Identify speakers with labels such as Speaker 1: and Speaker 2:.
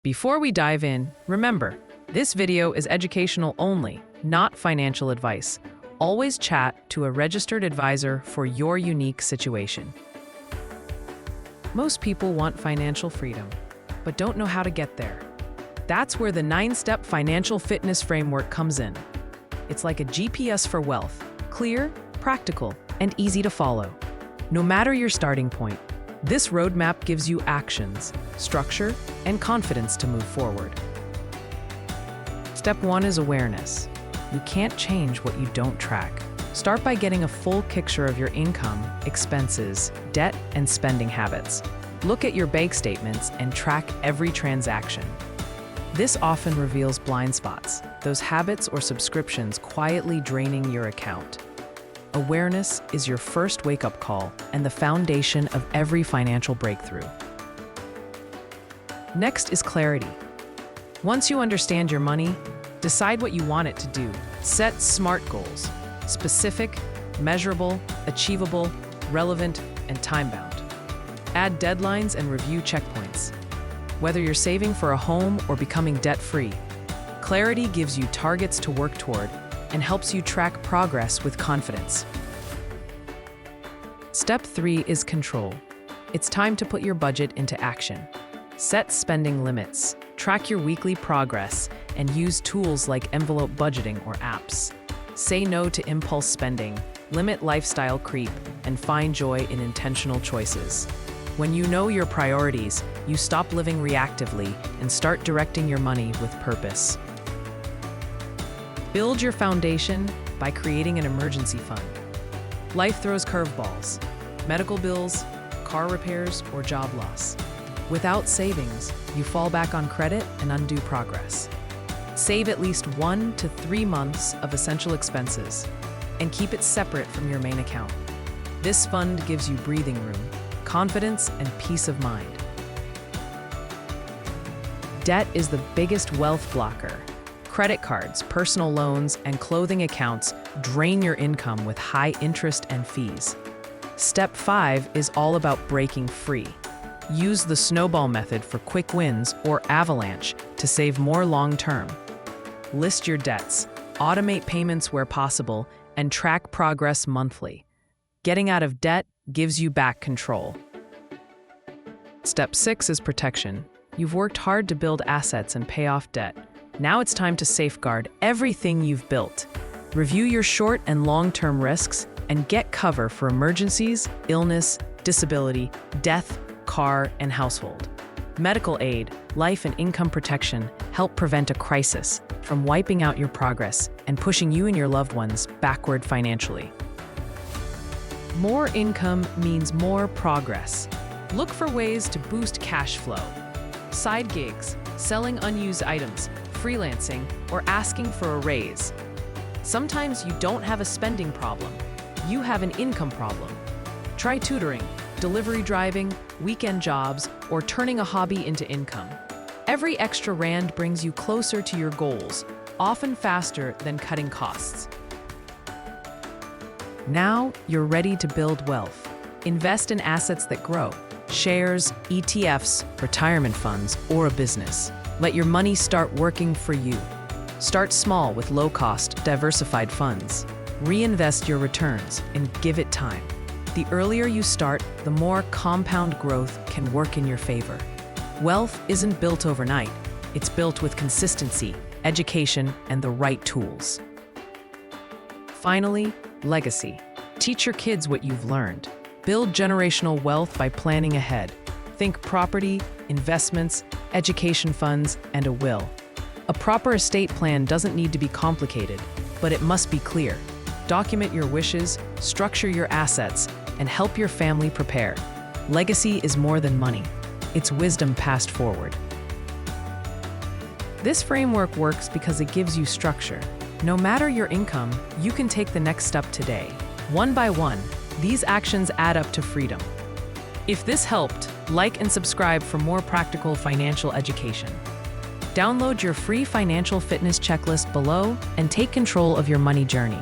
Speaker 1: Before we dive in, remember, this video is educational only, not financial advice. Always chat to a registered advisor for your unique situation. Most people want financial freedom, but don't know how to get there. That's where the 9-step financial fitness framework comes in. It's like a GPS for wealth, clear, practical, and easy to follow. No matter your starting point, this roadmap gives you actions, structure, and confidence to move forward. Step 1 is awareness. You can't change what you don't track. Start by getting a full picture of your income, expenses, debt, and spending habits. Look at your bank statements and track every transaction. This often reveals blind spots, those habits or subscriptions quietly draining your account. Awareness is your first wake-up call and the foundation of every financial breakthrough. Next is clarity. Once you understand your money, decide what you want it to do. Set SMART goals: specific, measurable, achievable, relevant, and time-bound. Add deadlines and review checkpoints. Whether you're saving for a home or becoming debt-free, clarity gives you targets to work toward and helps you track progress with confidence. Step 3 is control. It's time to put your budget into action. Set spending limits, track your weekly progress, and use tools like envelope budgeting or apps. Say no to impulse spending, limit lifestyle creep, and find joy in intentional choices. When you know your priorities, you stop living reactively and start directing your money with purpose. Build your foundation by creating an emergency fund. Life throws curveballs: medical bills, car repairs, or job loss. Without savings, you fall back on credit and undo progress. Save at least 1 to 3 months of essential expenses and keep it separate from your main account. This fund gives you breathing room, confidence, and peace of mind. Debt is the biggest wealth blocker. Credit cards, personal loans, and clothing accounts drain your income with high interest and fees. Step 5 is all about breaking free. Use the snowball method for quick wins or avalanche to save more long-term. List your debts, automate payments where possible, and track progress monthly. Getting out of debt gives you back control. Step 6 is protection. You've worked hard to build assets and pay off debt. Now it's time to safeguard everything you've built. Review your short and long-term risks and get cover for emergencies, illness, disability, death, car, and household. Medical aid, life and income protection help prevent a crisis from wiping out your progress and pushing you and your loved ones backward financially. More income means more progress. Look for ways to boost cash flow. Side gigs, selling unused items, freelancing, or asking for a raise. Sometimes you don't have a spending problem, you have an income problem. Try tutoring, delivery driving, weekend jobs, or turning a hobby into income. Every extra rand brings you closer to your goals, often faster than cutting costs. Now you're ready to build wealth. Invest in assets that grow: shares, ETFs, retirement funds, or a business. Let your money start working for you. Start small with low-cost, diversified funds. Reinvest your returns and give it time. The earlier you start, the more compound growth can work in your favor. Wealth isn't built overnight. It's built with consistency, education, and the right tools. Finally, legacy. Teach your kids what you've learned. Build generational wealth by planning ahead. Think property, investments, education funds, and a will. A proper estate plan doesn't need to be complicated, but it must be clear. Document your wishes, structure your assets, and help your family prepare. Legacy is more than money. It's wisdom passed forward. This framework works because it gives you structure. No matter your income, you can take the next step today. One by one, these actions add up to freedom. If this helped, like and subscribe for more practical financial education. Download your free financial fitness checklist below and take control of your money journey.